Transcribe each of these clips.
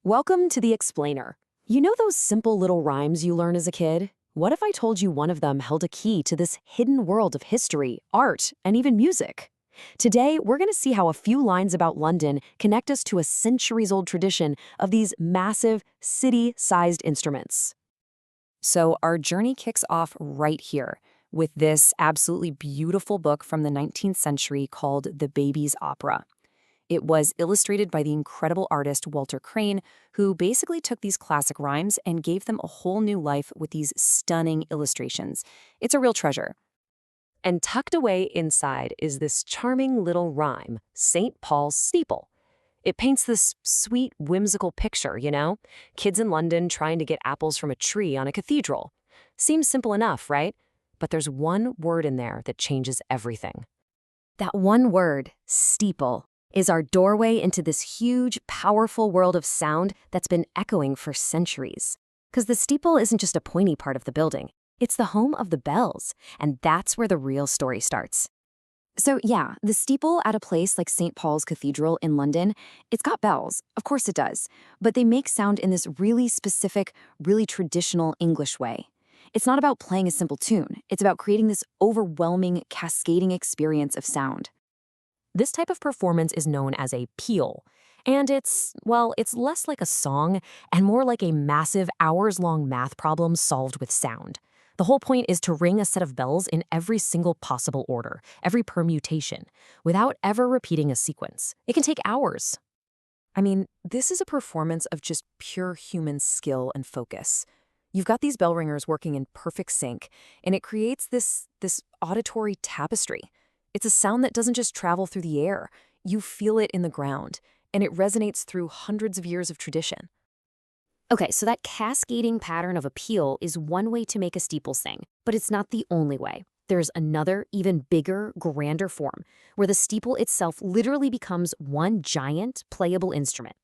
Welcome to The Explainer. You know those simple little rhymes you learn as a kid? What if I told you one of them held a key to this hidden world of history, art, and even music? Today, we're going to see how a few lines about London connect us to a centuries-old tradition of these massive, city-sized instruments. So our journey kicks off right here with this absolutely beautiful book from the 19th century called The Baby's Opera. It was illustrated by the incredible artist Walter Crane, who basically took these classic rhymes and gave them a whole new life with these stunning illustrations. It's a real treasure. And tucked away inside is this charming little rhyme, St. Paul's Steeple. It paints this sweet, whimsical picture, you know? Kids in London trying to get apples from a tree on a cathedral. Seems simple enough, right? But there's one word in there that changes everything. That one word, steeple, is our doorway into this huge, powerful world of sound that's been echoing for centuries. Because the steeple isn't just a pointy part of the building. It's the home of the bells, and that's where the real story starts. So yeah, the steeple at a place like St. Paul's Cathedral in London, it's got bells, of course it does, but they make sound in this really specific, really traditional English way. It's not about playing a simple tune, it's about creating this overwhelming, cascading experience of sound. This type of performance is known as a peal, and it's less like a song and more like a massive hours-long math problem solved with sound. The whole point is to ring a set of bells in every single possible order, every permutation, without ever repeating a sequence. It can take hours. I mean, this is a performance of just pure human skill and focus. You've got these bell ringers working in perfect sync, and it creates this auditory tapestry. It's a sound that doesn't just travel through the air. You feel it in the ground, and it resonates through hundreds of years of tradition. Okay, so that cascading pattern of a peal is one way to make a steeple sing, but it's not the only way. There's another, even bigger, grander form, where the steeple itself literally becomes one giant, playable instrument.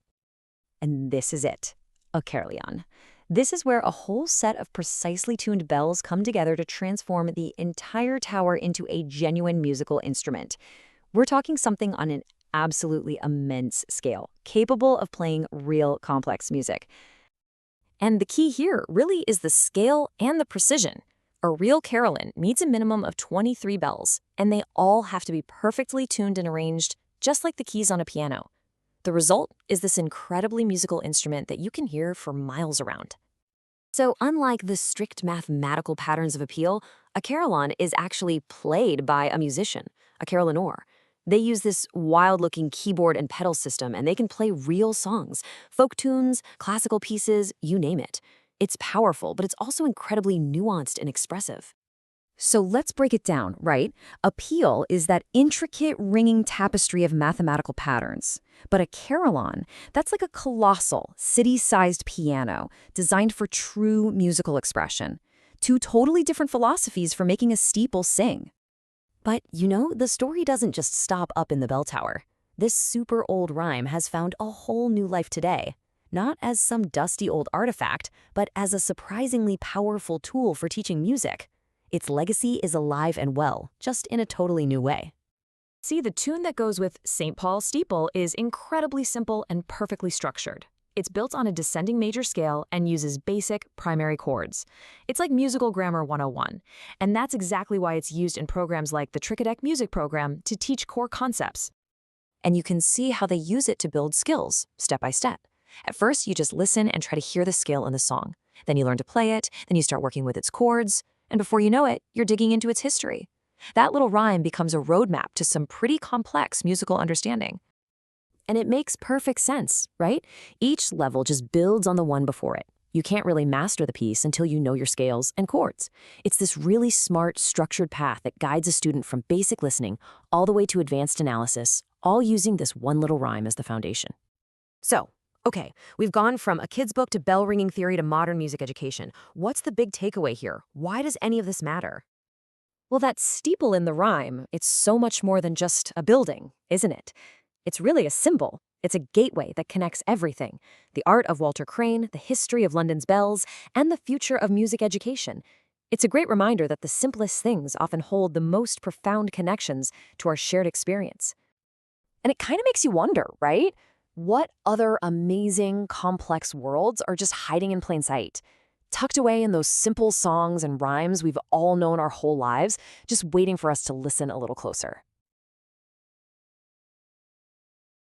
And this is it, a carillon. This is where a whole set of precisely tuned bells come together to transform the entire tower into a genuine musical instrument. We're talking something on an absolutely immense scale, capable of playing real complex music. And the key here really is the scale and the precision. A real carillon needs a minimum of 23 bells, and they all have to be perfectly tuned and arranged, just like the keys on a piano. The result is this incredibly musical instrument that you can hear for miles around. So unlike the strict mathematical patterns of a peal, a carillon is actually played by a musician, a carillonneur. They use this wild-looking keyboard and pedal system, and they can play real songs, folk tunes, classical pieces, you name it. It's powerful, but it's also incredibly nuanced and expressive. So let's break it down, right? A peal is that intricate ringing tapestry of mathematical patterns. But a carillon, that's like a colossal, city-sized piano designed for true musical expression. Two totally different philosophies for making a steeple sing. But, you know, the story doesn't just stop up in the bell tower. This super old rhyme has found a whole new life today. Not as some dusty old artifact, but as a surprisingly powerful tool for teaching music. Its legacy is alive and well, just in a totally new way. See, the tune that goes with St. Paul's Steeple is incredibly simple and perfectly structured. It's built on a descending major scale and uses basic primary chords. It's like musical grammar 101, and that's exactly why it's used in programs like the Triquetrae Music program to teach core concepts. And you can see how they use it to build skills, step by step. At first, you just listen and try to hear the scale in the song. Then you learn to play it, then you start working with its chords, and before you know it, you're digging into its history. That little rhyme becomes a roadmap to some pretty complex musical understanding. And it makes perfect sense, right? Each level just builds on the one before it. You can't really master the piece until you know your scales and chords. It's this really smart, structured path that guides a student from basic listening all the way to advanced analysis, all using this one little rhyme as the foundation. So, okay, we've gone from a kid's book to bell ringing theory to modern music education. What's the big takeaway here? Why does any of this matter? Well, that steeple in the rhyme, it's so much more than just a building, isn't it? It's really a symbol. It's a gateway that connects everything. The art of Walter Crane, the history of London's bells, and the future of music education. It's a great reminder that the simplest things often hold the most profound connections to our shared experience. And it kind of makes you wonder, right? What other amazing, complex worlds are just hiding in plain sight? Tucked away in those simple songs and rhymes we've all known our whole lives, just waiting for us to listen a little closer.